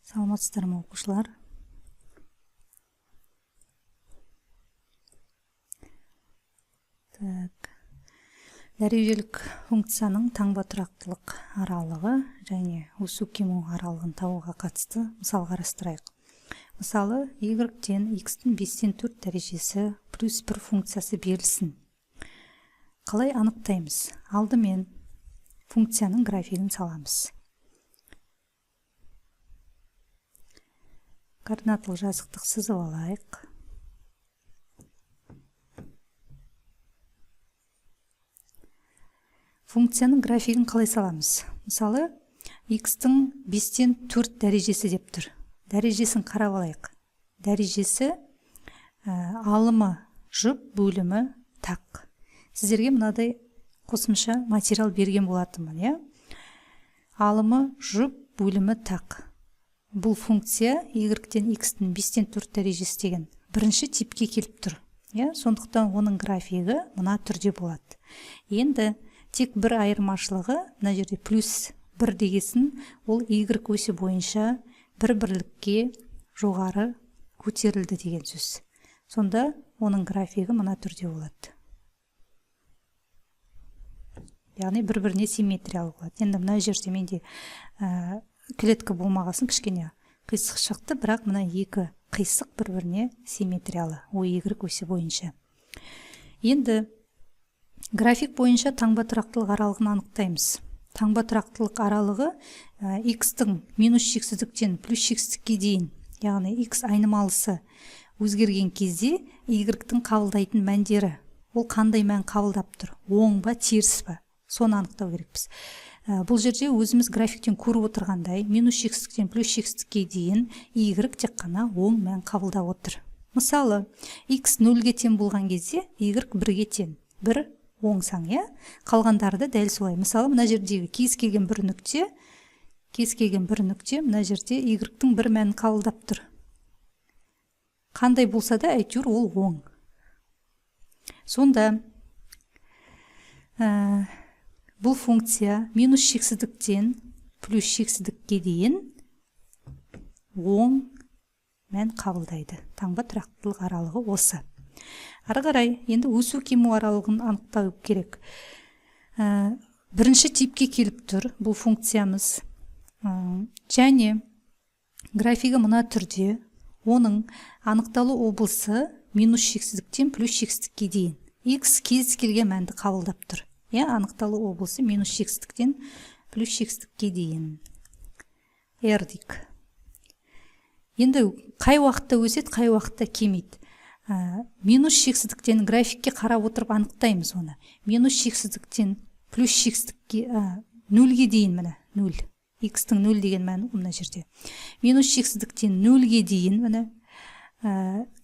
Саламатсыздар ма оқушылар? Дәрежелік функцияның таңба тұрақтылық аралығы және өсу кему аралығын табуға қатысты мысал қарастырайық. Мысалы, y-тен x-тің 5-тен 4 дәрежесі плюс 1 функциясы берілсін. Қалай анықтаймыз? Алдымен функцияның графигін саламыз. Координаталық жазықтық сызып алайық. Функцияның графигін қалай саламыз? Мысалы, x-тің 5-тен 4 дәрежесі деп тұр. Дәрежесін қарап алайық. Дәрежесі алымы жұп, бөлімі тақ. Сіздерге мынадай қосымша материал берген болатынмын, иә? Алымы жұп, бөлімі тақ. Бұл функция y-тен x-тің 5-тен 4 дәрежесі деген бірінші типке келіп тұр. Сондықтан оның графигі мына түрде болады. Енді тек бір айырмашылығы, мына жерде плюс 1 дегесін, ол y өсі бойынша бір бірлікке жоғары көтерілді деген сөз. Сонда оның графигі мына түрде болады. Яғни бір-біріне симметриялы болады. Енді мына жерде менде клетка болмағасын кішкене қисық шықты, бірақ мына екі қисық бір-біріне симметриялы, y өсі бойынша. Енді график бойынша таңба тұрақтылық аралығын анықтаймыз. Таңба тұрақтылық аралығы x-тің минус шексіздіктен плюс шексіздікке дейін, яғни x айнымалысы өзгерген кезде y-тің қабылдайтын мәндері, ол қандай мән қабылдап тұр? Оң ба, теріс ба? Соны анықтау керекпіз. Бұл жерде өзіміз графиктен көріп отырғандай, минус шексіздіктен плюс шексіздікке дейін y тек қана оң мән қабылдап отыр. Мысалы, x 0-ге тең болған кезде y 1-ге тең. 1 оң сан, қалғандары да дәл солай. Мысалы, мына жердегі кез келген бір нүкте, мына жерде y-тің бір мәнін қабылдап тұр. Қандай болса да, әйтеуір ол оң. Сонда бұл функция минус шексіздіктен плюс шексіздікке дейін оң мән қабылдайды. Таңба тұрақтылық аралығы осы. Ары қарай, енді өсу кему аралығын анықтау керек. Бірінші типке келіп тұр бұл функциямыз. Және графигі мына түрде, оның анықталу облысы минус шексіздіктен плюс шексіздікке дейін. X кез келген мәнді қабылдап тұр. Анықталу облысы минус шексіздіктен плюс шексіздікке дейін. R-дік. Енді қай уақытта өседі, қай уақытта кемейді? Минус шексіздіктен графикке қарап отырып анықтаймыз оны. Минус шексіздіктен плюс шексіздікке 0-ге дейін, міне 0. X-тің 0 деген мәні мына жерде. Минус шексіздіктен 0-ге дейін міне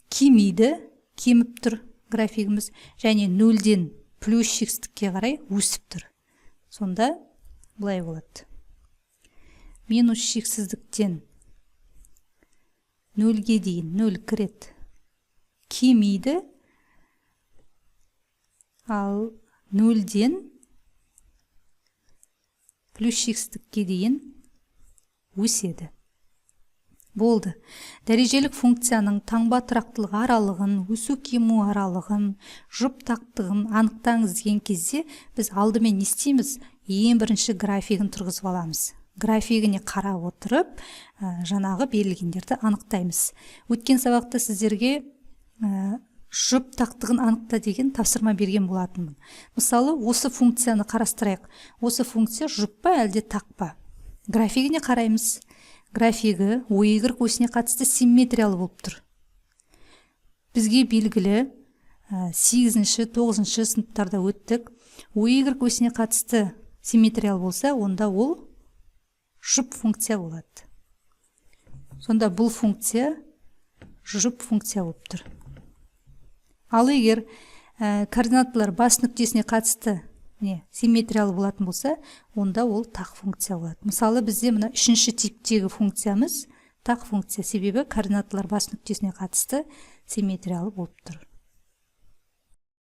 кемейді, кеміп тұр графигіміз, және 0-ден плюс шексіздікке қарай өсіп тұр. Сонда бұлай болады. Минус шексіздіктен 0-ге дейін 0 кіреді, кемейді, ал 0-ден плюс шексіздікке дейін өседі. Болды. Дәрежелік функцияның таңба тұрақтылық аралығын, өсу кему аралығын, жұп тақтығын анықтаңыз деген кезде біз алдымен не істейміз? Ең бірінші графигін тұрғызып аламыз. Графигіне қарап отырып, жаңағы берілгендерді анықтаймыз. Өткен сабақта сіздерге жұп тақтығын анықта деген тапсырма берген болатынмын. Мысалы, осы функцияны қарастырайық. Осы функция жұп па, әлде тақ па? Графигіне қараймыз. Графигі y өсіне қатысты симметриялы болып тұр. Бізге белгілі 8-ші, 9-ші сыныптарда өттік. y өсіне қатысты симметриялы болса, онда ол жұп функция болады. Сонда бұл функция жұп функция болып тұр. Ал егер координаталар бас нүктесіне қатысты симметриялы болатын болса, онда ол тақ функция болады. Мысалы, бізде мына 3-ші типтегі функциямыз тақ функция, себебі координаталар бас нүктесіне қатысты симметриялы болып тұр.